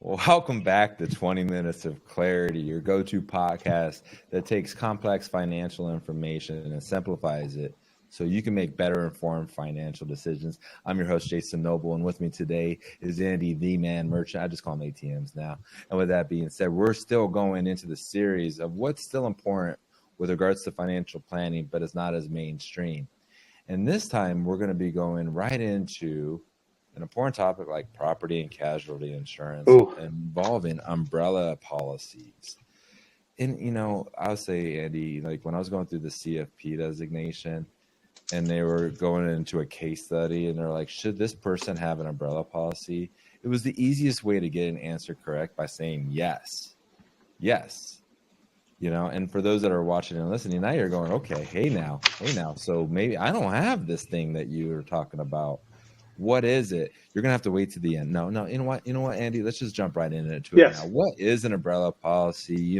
Welcome back to 20 Minutes of Clarity, your go-to podcast that takes complex financial information and simplifies it so you can make better informed financial decisions. I'm your host, Jason Noble, and with me today is Andy, the man merchant. I just call him ATMs now. And with that being said, we're still going into the series of what's still important with regards to financial planning, but it's not as mainstream. And this time, we're going to be going right into an important topic like property and casualty insurance involving umbrella policies. And, I'll say, Andy, like when I was going through the CFP designation and they were going into a case study and they're like, should this person have an umbrella policy? It was the easiest way to get an answer correct by saying yes. Yes. And for those that are watching and listening, now you're going, okay, hey now. So maybe I don't have this thing that you were talking about. What is it? You're going to have to wait to the end. No, you know what, Andy, let's just jump right into it now. What is an umbrella policy?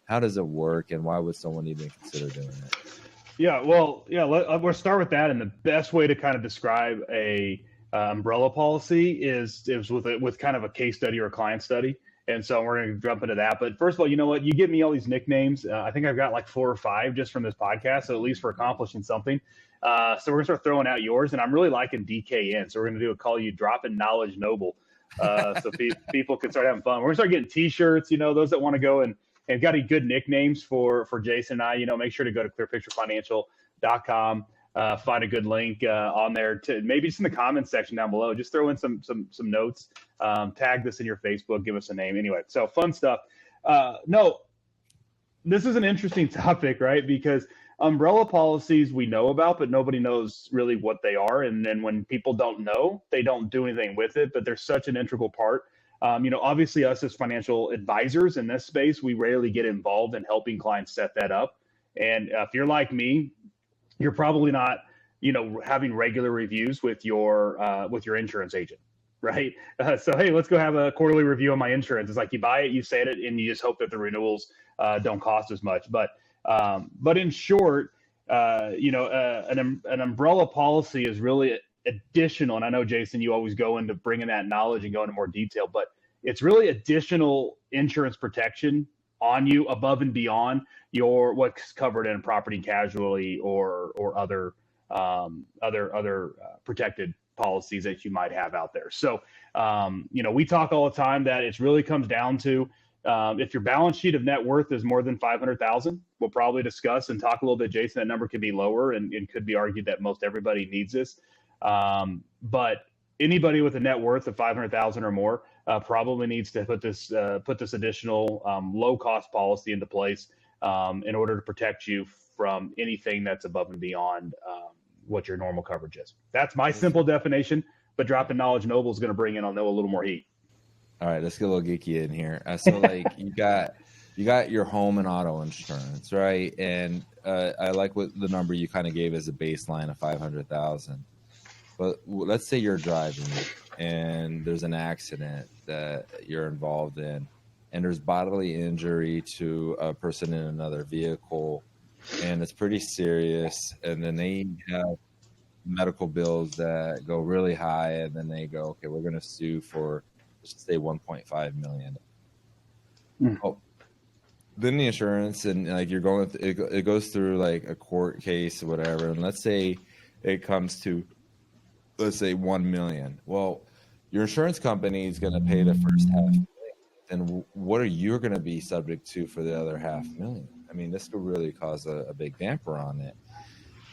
How does it work, and why would someone even consider doing it? We'll start with that. And the best way to kind of describe a umbrella policy is with kind of a case study or a client study. And so we're going to jump into that. But first of all, you know what? You give me all these nicknames. I think I've got like 4 or 5 just from this podcast. So at least we're accomplishing something. So we're going to start throwing out yours. And I'm really liking DKN. So we're going to call you Dropping Knowledge Noble. So people can start having fun. We're going to start getting T-shirts, those that want to go and got any good nicknames for Jason and I, make sure to go to clearpicturefinancial.com. Find a good link on there to maybe just in the comments section down below. Just throw in some notes, tag this in your Facebook, give us a name. Anyway, so fun stuff. This is an interesting topic, right? Because umbrella policies we know about, but nobody knows really what they are. And then when people don't know, they don't do anything with it, but they're such an integral part. Obviously us as financial advisors in this space, we rarely get involved in helping clients set that up. And if you're like me, you're probably not, having regular reviews with your insurance agent, right? So, hey, let's go have a quarterly review on my insurance. It's like you buy it, you set it, and you just hope that the renewals don't cost as much. But in short, an umbrella policy is really additional. And I know, Jason, you always go into bringing that knowledge and go into more detail, but it's really additional insurance protection on you above and beyond what's covered in property and casualty or other protected policies that you might have out there. So, we talk all the time that it really comes down to if your balance sheet of net worth is more than 500,000, we'll probably discuss and talk a little bit, Jason. That number could be lower and could be argued that most everybody needs this. But anybody with a net worth of 500,000 or more probably needs to put this additional low cost policy into place in order to protect you from anything that's above and beyond what your normal coverage is. That's my simple definition, but Dropping Knowledge Noble is going to bring in, I'll know, a little more heat. All right, let's get a little geeky in here. So like you got your home and auto insurance, right? And I like what the number you kind of gave as a baseline of 500,000. But let's say you're driving and there's an accident that you're involved in, and there's bodily injury to a person in another vehicle, and it's pretty serious, and then they have medical bills that go really high, and then they go, okay, we're going to sue for, let's just say, $1.5 million. Oh, then the insurance, and like you're going, it goes through like a court case or whatever, and let's say it comes to, let's say, $1 million. Well, your insurance company is going to pay the first $500,000. And what are you going to be subject to for the other $500,000? I mean, this could really cause a big damper on it.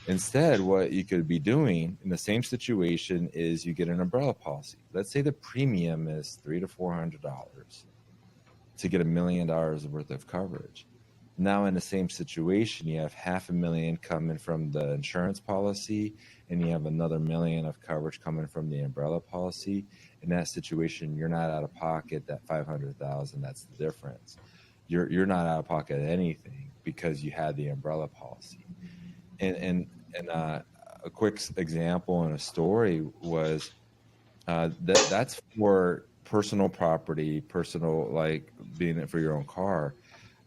Instead, what you could be doing in the same situation is you get an umbrella policy. Let's say the premium is $300 to $400 to get $1 million worth of coverage. Now, in the same situation, you have $500,000 coming from the insurance policy, and you have another $1 million of coverage coming from the umbrella policy. In that situation, you're not out of pocket that $500,000. That's the difference. You're not out of pocket anything because you had the umbrella policy. And a quick example and a story was that's for personal property, personal, like being it for your own car.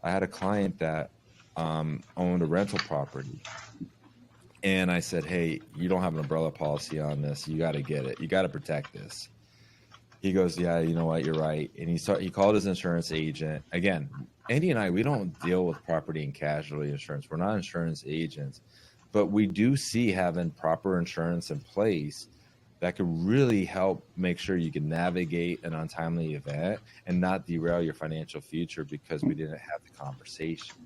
I had a client that owned a rental property, and I said, hey, you don't have an umbrella policy on this. You got to get it. You got to protect this. He goes, yeah, you know what, you're right. And he called his insurance agent. Again, Andy and I, we don't deal with property and casualty insurance. We're not insurance agents, but we do see having proper insurance in place that could really help make sure you can navigate an untimely event and not derail your financial future because we didn't have the conversation.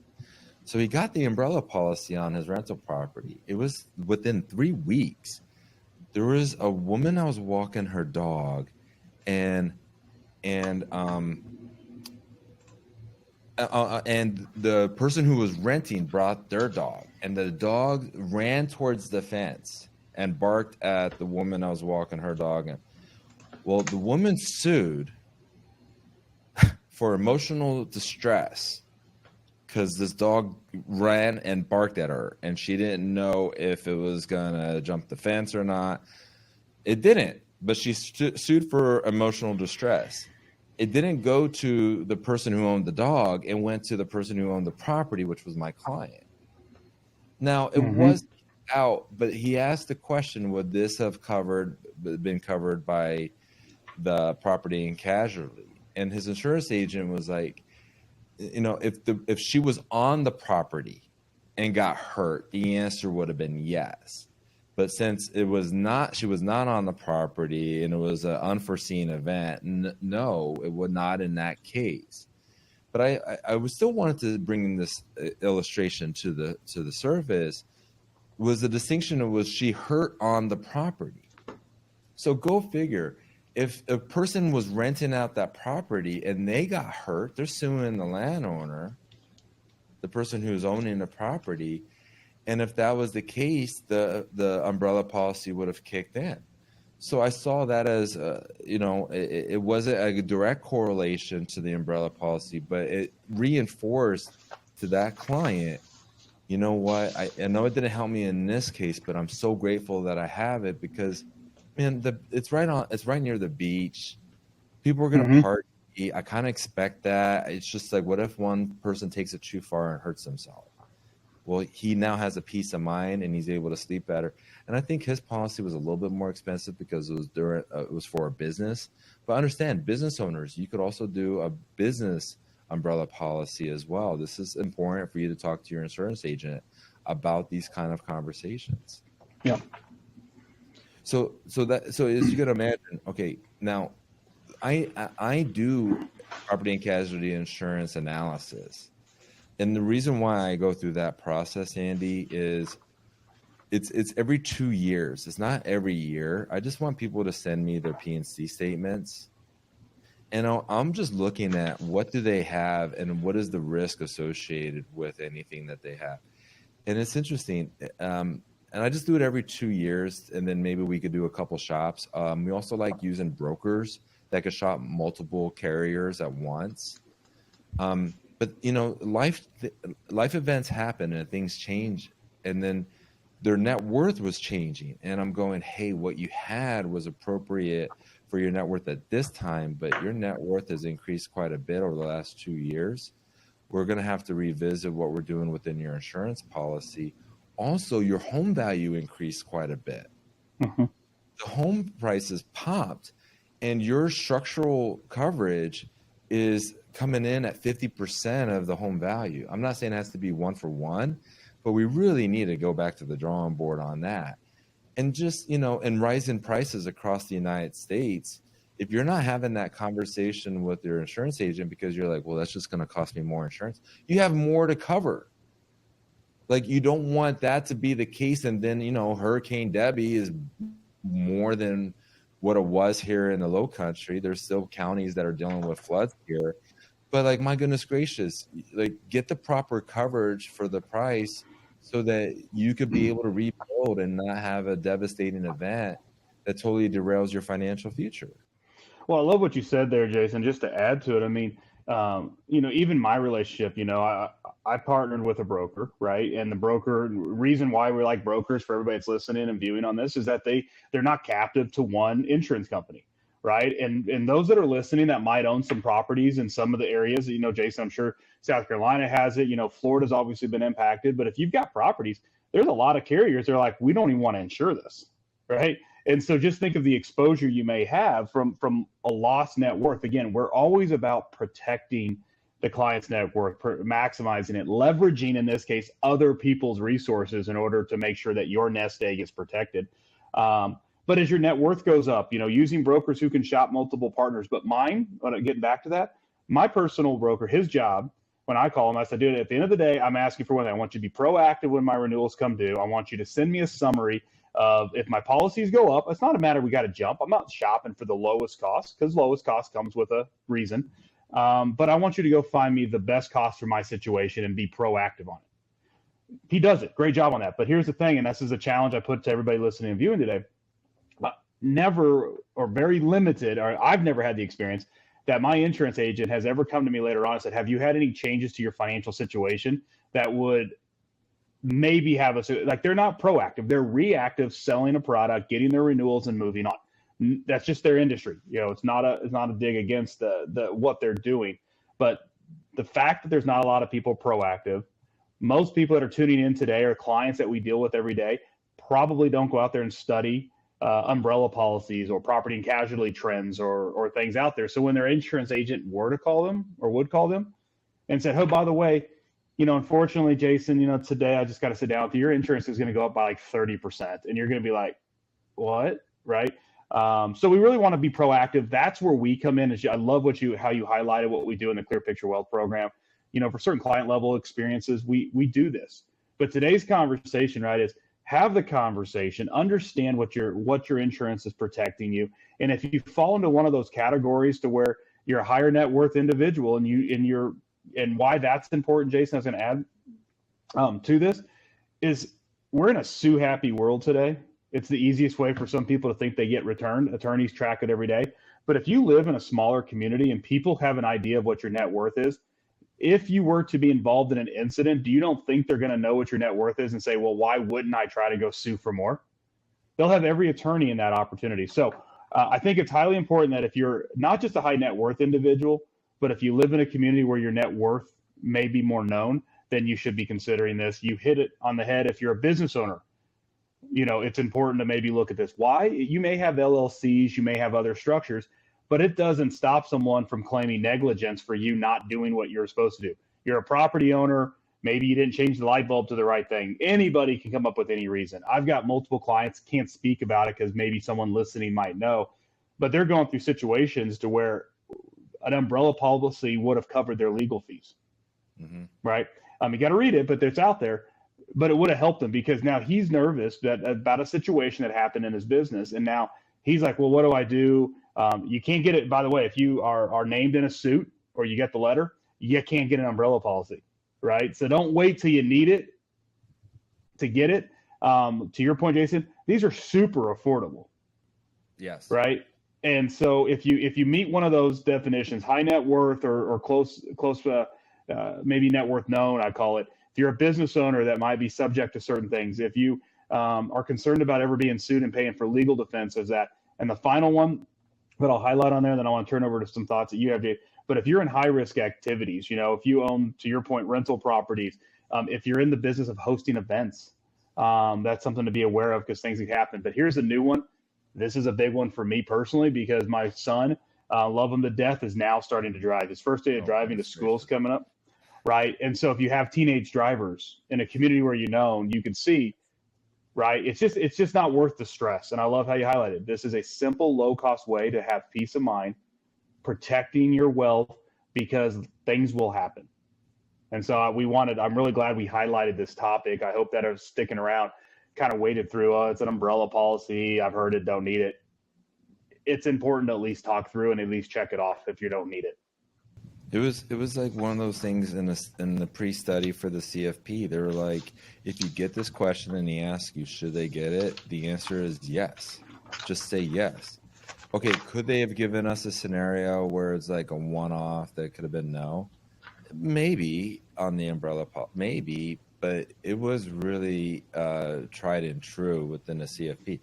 So he got the umbrella policy on his rental property. It was within 3 weeks. There was a woman I was walking her dog, and and and the person who was renting brought their dog, and the dog ran towards the fence and barked at the woman I was walking her dog. And well, the woman sued for emotional distress because this dog ran and barked at her, and she didn't know if it was gonna jump the fence or not. It didn't, but she sued for emotional distress. It didn't go to the person who owned the dog. It went to the person who owned the property, which was my client. Now, it was out, but he asked the question, would this have been covered by the property and casualty? And his insurance agent was like, you know, if she was on the property and got hurt, the answer would have been yes. But since it was not, she was not on the property and it was an unforeseen event, no, it would not in that case. But I was still wanted to bring this illustration to the surface. Was the distinction of, was she hurt on the property? So go figure. If a person was renting out that property and they got hurt, they're suing the landowner, the person who's owning the property. And if that was the case, the umbrella policy would have kicked in. So I saw that as, you know, it wasn't a direct correlation to the umbrella policy, but it reinforced to that client, you know what, I know it didn't help me in this case, but I'm so grateful that I have it because, man, it's right near the beach. People are going to party. I kind of expect that. It's just like, what if one person takes it too far and hurts themselves? Well, he now has a peace of mind and he's able to sleep better. And I think his policy was a little bit more expensive because it was for a business. But understand, business owners, you could also do a business umbrella policy as well. This is important for you to talk to your insurance agent about these kind of conversations. Yeah. So as you can imagine, okay, now I do property and casualty insurance analysis. And the reason why I go through that process, Andy, is it's every 2 years. It's not every year. I just want people to send me their P&C statements. And I'm just looking at what do they have and what is the risk associated with anything that they have. And it's interesting. And I just do it every 2 years, and then maybe we could do a couple shops. We also like using brokers that could shop multiple carriers at once. But you know, life events happen and things change, and then their net worth was changing. And I'm going, hey, what you had was appropriate for your net worth at this time, but your net worth has increased quite a bit over the last 2 years. We're going to have to revisit what we're doing within your insurance policy. Also, your home value increased quite a bit. The home prices popped, and your structural coverage is coming in at 50% of the home value. I'm not saying it has to be 1-for-1, but we really need to go back to the drawing board on that. And just, you know, and rising prices across the United States, if you're not having that conversation with your insurance agent because you're like, well, that's just going to cost me more insurance, you have more to cover. Like, you don't want that to be the case. And then, you know, Hurricane Debbie is more than what it was here in the Low Country. There's still counties that are dealing with floods here. But like, my goodness gracious, like, get the proper coverage for the price so that you could be able to rebuild and not have a devastating event that totally derails your financial future. Well, I love what you said there, Jason. Just to add to it, I mean, you know, even my relationship, you know, I partnered with a broker, right? And the broker, reason why we like brokers, for everybody that's listening and viewing on this, is that they're not captive to one insurance company, right? And those that are listening that might own some properties in some of the areas, you know, Jason, I'm sure South Carolina has it. You know, Florida's obviously been impacted, but if you've got properties, there's a lot of carriers. They're like, we don't even want to insure this, right? And so just think of the exposure you may have from a lost net worth. Again, we're always about protecting the client's net worth, maximizing it, leveraging, in this case, other people's resources in order to make sure that your nest egg is protected. But as your net worth goes up, using brokers who can shop multiple partners. But mine, getting back to that, my personal broker, his job, when I call him, I said, dude, at the end of the day, I'm asking for one thing. I want you to be proactive when my renewals come due. I want you to send me a summary of if my policies go up. It's not a matter we got to jump. I'm not shopping for the lowest cost, because lowest cost comes with a reason. But I want you to go find me the best cost for my situation and be proactive on it. He does it. Great job on that. But here's the thing, and this is a challenge I put to everybody listening and viewing today. Never, or very limited, or I've never had the experience that my insurance agent has ever come to me later on and said, have you had any changes to your financial situation that would maybe have us, like, they're not proactive, they're reactive, selling a product, getting their renewals and moving on. That's just their industry. It's not a dig against the what they're doing, but the fact that there's not a lot of people proactive, most people that are tuning in today are clients that we deal with every day, probably don't go out there and study umbrella policies or property and casualty trends or things out there. So when their insurance agent were to call them or would call them and said, oh, by the way, unfortunately, Jason, today I just got to sit down with you. Your insurance is going to go up by like 30%. And you're going to be like, what? Right? So we really want to be proactive. That's where we come in. I love how you highlighted what we do in the Clear Picture Wealth program. For certain client level experiences, we do this. But today's conversation, right, is have the conversation, understand what your insurance is protecting you. And if you fall into one of those categories to where you're a higher net worth individual and why that's important, Jason, I was going to add to this, is we're in a sue happy world today. It's the easiest way for some people to think they get returned. Attorneys track it every day. But if you live in a smaller community and people have an idea of what your net worth is, if you were to be involved in an incident, do you don't think they're going to know what your net worth is and say, well, why wouldn't I try to go sue for more? They'll have every attorney in that opportunity. So I think it's highly important that if you're not just a high net worth individual, but if you live in a community where your net worth may be more known, then you should be considering this. You hit it on the head. If you're a business owner, it's important to maybe look at this. Why? You may have LLCs, you may have other structures, but it doesn't stop someone from claiming negligence for you not doing what you're supposed to do. You're a property owner. Maybe you didn't change the light bulb to the right thing. Anybody can come up with any reason. I've got multiple clients, can't speak about it because maybe someone listening might know, but they're going through situations to where an umbrella policy would have covered their legal fees, right? You got to read it, but it's out there. But it would have helped him because now he's nervous about a situation that happened in his business. And now he's like, well, what do I do? You can't get it. By the way, if you are named in a suit or you get the letter, you can't get an umbrella policy, right? So don't wait till you need it to get it. To your point, Jason, these are super affordable. Yes. Right. And so if you meet one of those definitions, high net worth or close, maybe net worth known, I call it. If you're a business owner that might be subject to certain things, if you are concerned about ever being sued and paying for legal defense, is that. And the final one that I'll highlight on there, then I want to turn over to some thoughts that you have, Dave. But if you're in high risk activities, if you own, to your point, rental properties, if you're in the business of hosting events, that's something to be aware of because things can happen. But here's a new one. This is a big one for me personally because my son, love him to death, is now starting to drive. His first day of driving to school is coming up, right? And so if you have teenage drivers in a community where you can see, right, it's just not worth the stress. And I love how you highlighted. This is a simple, low-cost way to have peace of mind, protecting your wealth because things will happen. And so I'm really glad we highlighted this topic. I hope that are sticking around kind of waded through. It's an umbrella policy. I've heard it, don't need it. It's important to at least talk through and at least check it off if you don't need it. It was like one of those things in the pre-study for the CFP. They were like, if you get this question and he asks you, should they get it? The answer is yes. Just say yes. Okay, could they have given us a scenario where it's like a one-off that could have been no? Maybe on the umbrella policy, maybe, but it was really tried and true within the CFP.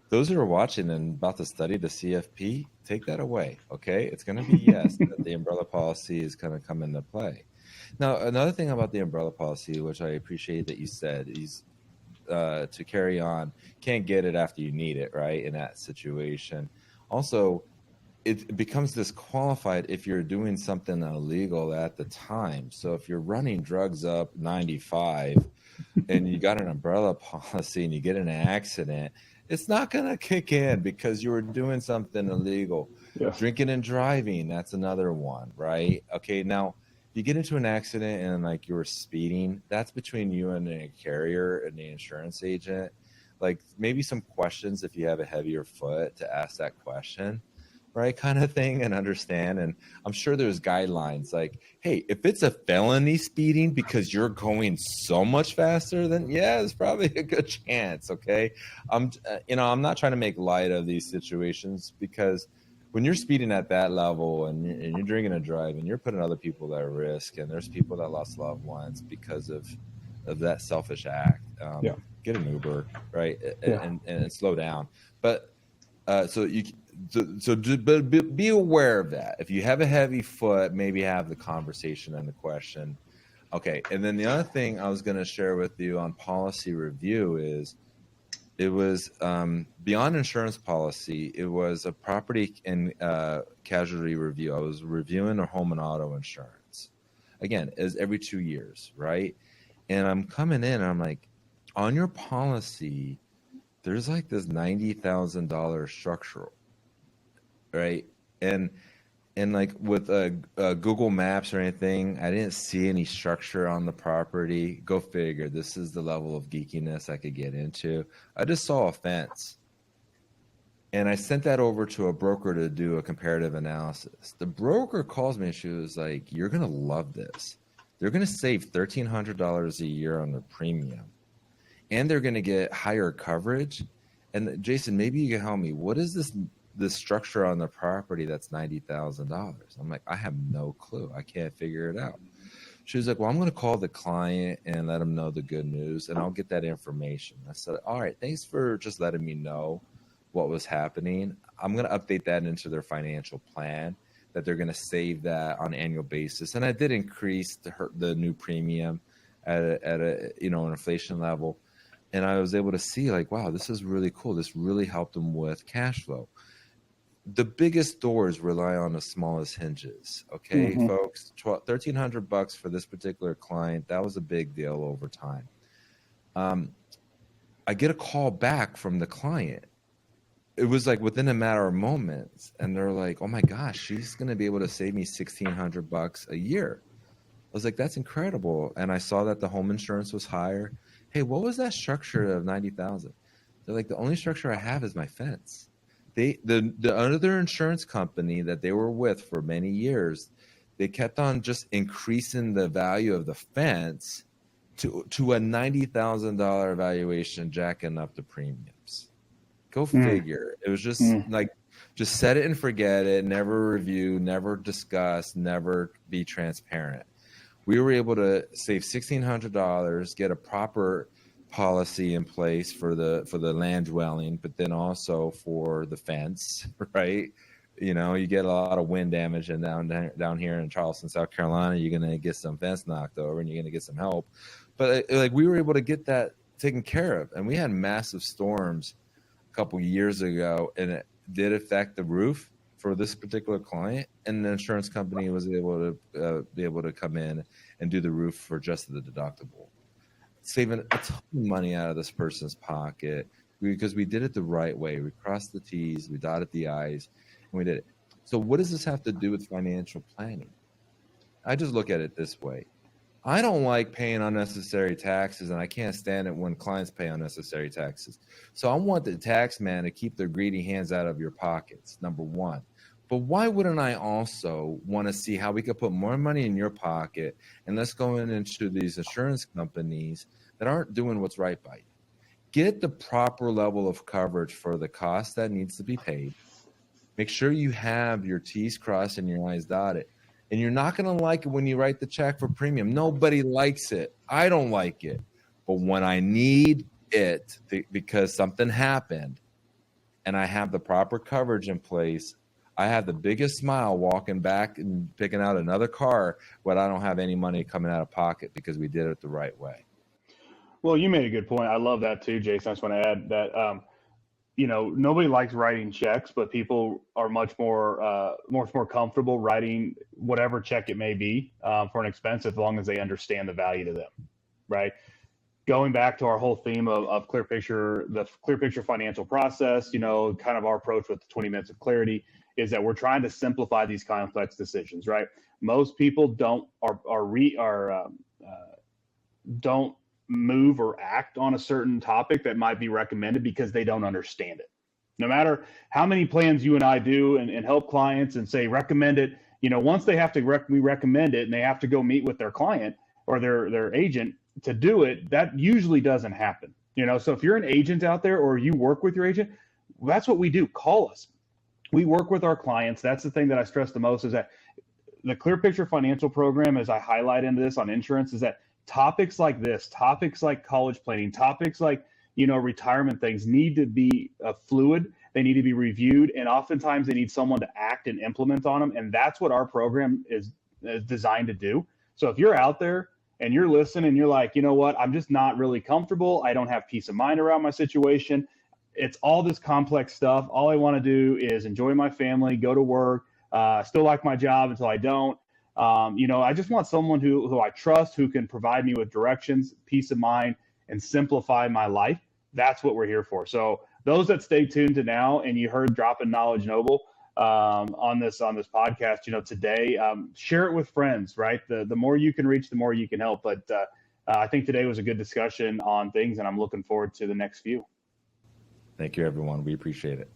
Those who are watching and about to study the CFP, take that away, okay? It's going to be yes, that the umbrella policy is going to come into play. Now, another thing about the umbrella policy, which I appreciate that you said, is to carry on. Can't get it after you need it, right? In that situation. Also, it becomes disqualified if you're doing something illegal at the time. So if you're running drugs up 95 and you got an umbrella policy and you get in an accident, it's not going to kick in because you were doing something illegal. Yes. Drinking and driving, that's another one, right? Okay, now you get into an accident and like you were speeding, that's between you and the carrier and the insurance agent. Like maybe some questions if you have a heavier foot to ask that question, right, kind of thing, and understand. And I'm sure there's guidelines like, hey, if it's a felony speeding because you're going so much faster, then yeah, it's probably a good chance. Okay, I'm not trying to make light of these situations because when you're speeding at that level and you're drinking and driving, you're putting other people at risk, and there's people that lost loved ones because of that selfish act. Yeah. Get an Uber, right, Yeah. and slow down. But so you but be aware of that. If you have a heavy foot, maybe have the conversation and the question. Okay, and then the other thing I was going to share with you on policy review is it was beyond insurance policy. It was a property and casualty review. I was reviewing a home and auto insurance. Again, is every 2 years, right? And I'm coming in and I'm like, on your policy, there's like this $90,000 structural, right? And like with Google Maps or anything, I didn't see any structure on the property. Go figure. This is the level of geekiness I could get into. I just saw a fence. And I sent that over to a broker to do a comparative analysis. The broker calls me and she was like, you're going to love this. They're going to save $1,300 a year on their premium. And they're going to get higher coverage. And Jason, maybe you can help me. What is this structure on the property that's $90,000? I'm like, I have no clue. I can't figure it out. She was like, well, I'm going to call the client and let them know the good news, and I'll get that information. I said, all right, thanks for just letting me know what was happening. I'm going to update that into their financial plan, that they're going to save that on an annual basis. And I did increase the new premium at a an inflation level. And I was able to see like, wow, this is really cool. This really helped them with cash flow. The biggest doors rely on the smallest hinges. Okay, folks, $1,300 for this particular client. That was a big deal over time. I get a call back from the client. It was like within a matter of moments. And they're like, oh my gosh, she's going to be able to save me $1,600 a year. I was like, that's incredible. And I saw that the home insurance was higher. Hey, what was that structure of 90,000? They're like, the only structure I have is my fence. The other insurance company that they were with for many years, they kept on just increasing the value of the fence to a $90,000 valuation, jacking up the premiums. Go figure. It was just like, just set it and forget it. Never review, never discuss, never be transparent. We were able to save $1,600, get a proper policy in place for the land dwelling, but then also for the fence, right? You get a lot of wind damage, and down here in Charleston, South Carolina, you're gonna get some fence knocked over, and you're gonna get some help. But like we were able to get that taken care of, and we had massive storms a couple years ago, and it did affect the roof for this particular client, and the insurance company was able to come in and do the roof for just the deductible, saving a ton of money out of this person's pocket because we did it the right way. We crossed the T's, we dotted the I's, and we did it. So what does this have to do with financial planning? I just look at it this way. I don't like paying unnecessary taxes, and I can't stand it when clients pay unnecessary taxes. So I want the tax man to keep their greedy hands out of your pockets, number one. But why wouldn't I also want to see how we could put more money in your pocket, and let's go into these insurance companies that aren't doing what's right by you. Get the proper level of coverage for the cost that needs to be paid. Make sure you have your T's crossed and your I's dotted. And you're not going to like it when you write the check for premium. Nobody likes it. I don't like it. But when I need it because something happened and I have the proper coverage in place, I have the biggest smile walking back and picking out another car when I don't have any money coming out of pocket because we did it the right way. Well, you made a good point. I love that too, Jason. I just want to add that nobody likes writing checks, but people are much more comfortable writing whatever check it may be for an expense as long as they understand the value to them, right? Going back to our whole theme of clear picture, the clear picture financial process, kind of our approach with the 20 minutes of clarity is that we're trying to simplify these complex decisions, right? Most people don't move or act on a certain topic that might be recommended because they don't understand it. No matter how many plans you and I do and help clients and say recommend it, once they have to we recommend it and they have to go meet with their client or their agent to do it, that usually doesn't happen. So if you're an agent out there or you work with your agent, that's what we do. Call us. We work with our clients. That's the thing that I stress the most is that the Clear Picture Financial Program, as I highlight into this on insurance, is that topics like this, topics like college planning, topics like retirement things need to be fluid. They need to be reviewed, and oftentimes they need someone to act and implement on them. And that's what our program is designed to do. So if you're out there and you're listening and you're like, you know what, I'm just not really comfortable. I don't have peace of mind around my situation. It's all this complex stuff. All I want to do is enjoy my family, go to work, still like my job until I don't. I just want someone who I trust, who can provide me with directions, peace of mind, and simplify my life. That's what we're here for. So those that stay tuned to now, and you heard Dropping Knowledge Noble on this podcast, today, share it with friends, right? The more you can reach, the more you can help. But I think today was a good discussion on things, and I'm looking forward to the next few. Thank you, everyone. We appreciate it.